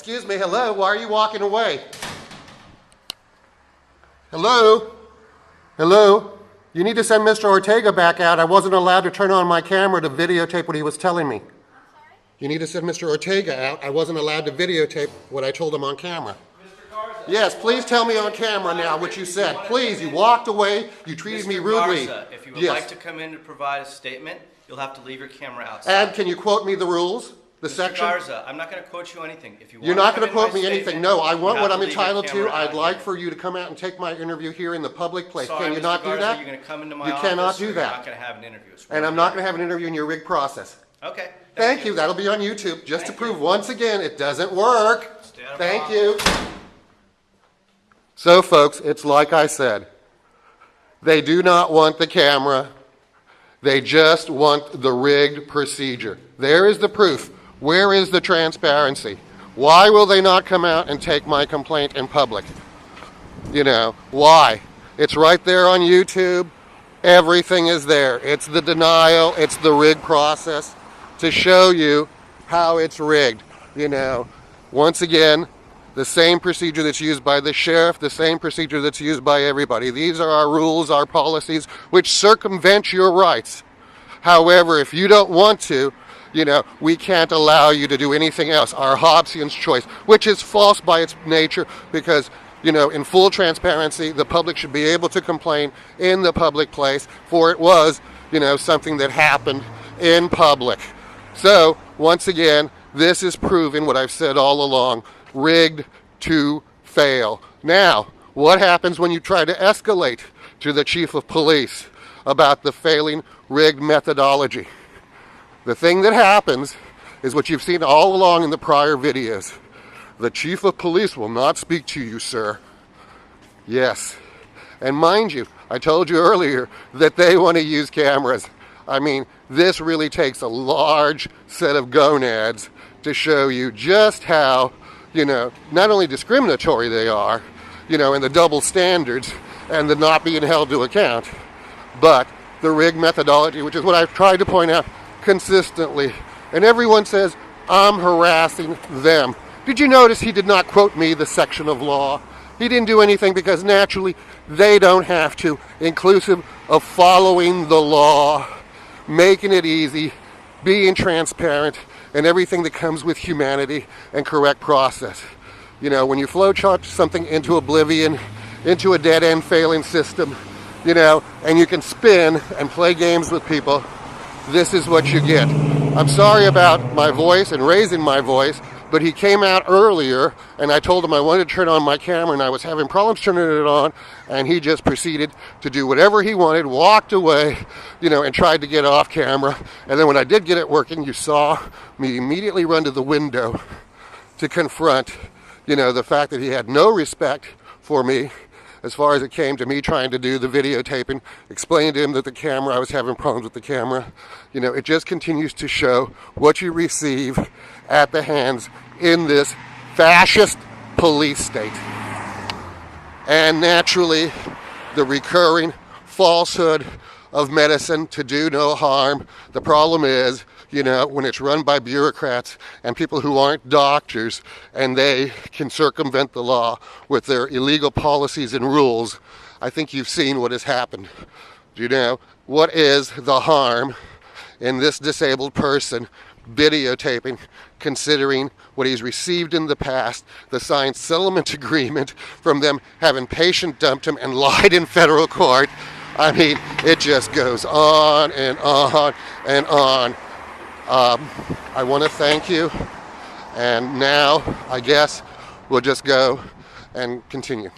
Excuse me, hello, why are you walking away? Hello? Hello? You need to send Mr. Ortega back out. I wasn't allowed to turn on my camera to videotape what he was telling me. I'm sorry? You need to send Mr. Ortega out. I wasn't allowed to videotape what I told him on camera. Yes, please tell me on camera now what you said. Please, you walked away, you treated me rudely. Garza, if you would like to come in to provide a statement, you'll have to leave your camera outside. And can you quote me the rules? The Mr. section? Garza, I'm not going to quote you anything. If you want You're not going to to quote me anything. No, I want what I'm leave your entitled to. camera I'd out like here. for you to come out and take my interview here in the public place. Sorry, Can you Mr. not do Garza, that? You're going to come into my You office. cannot do You're that. not going to have an interview. And I'm not going to have an interview in your rigged process. Okay. Thank you. That'll be on YouTube, just to prove once again it doesn't work. Thank you. So, folks, it's like I said. They do not want the camera. They just want the rigged procedure. There is the proof. Where is the transparency? Why will they not come out and take my complaint in public? You know, why? It's right there on YouTube. Everything is there. It's the denial. It's the rigged process to show you how it's rigged. You know, once again, the same procedure that's used by the sheriff, the same procedure that's used by everybody. These are our rules, our policies, which circumvent your rights. However, if you don't want to, you know, we can't allow you to do anything else. Our Hobson's choice, which is false by its nature because, you know, in full transparency, the public should be able to complain in the public place, for it was, you know, something that happened in public. So, once again, this is proving what I've said all along, rigged to fail. Now, what happens when you try to escalate to the chief of police about the failing rigged methodology? The thing that happens is what you've seen all along in the prior videos. The chief of police will not speak to you, sir. Yes. And mind you, I told you earlier that they want to use cameras. I mean, this really takes a large set of gonads to show you just how, you know, not only discriminatory they are, you know, and the double standards and the not being held to account, but the rigged methodology, which is what I've tried to point out consistently. And everyone says, I'm harassing them. Did you notice he did not quote me the section of law? He didn't do anything because naturally they don't have to, inclusive of following the law, making it easy, being transparent, and everything that comes with humanity and correct process. You know, when you flowchart something into oblivion, into a dead-end failing system, you know, and you can spin and play games with people, this is what you get. I'm sorry about my voice and raising my voice, but he came out earlier and I told him I wanted to turn on my camera and I was having problems turning it on, and he just proceeded to do whatever he wanted, walked away, you know, and tried to get off camera. And then when I did get it working, you saw me immediately run to the window to confront, you know, the fact that he had no respect for me as far as it came to me trying to do the videotaping, explain to him that the camera, I was having problems with the camera. You know, it just continues to show what you receive at the hands in this fascist police state. And naturally, the recurring falsehood of medicine to do no harm. The problem is, you know, when it's run by bureaucrats and people who aren't doctors and they can circumvent the law with their illegal policies and rules, I think you've seen what has happened. You know, what is the harm in this disabled person videotaping, considering what he's received in the past, the signed settlement agreement from them having patient dumped him and lied in federal court? I mean, it just goes on and on and on. I want to thank you, and now I guess we'll just go and continue.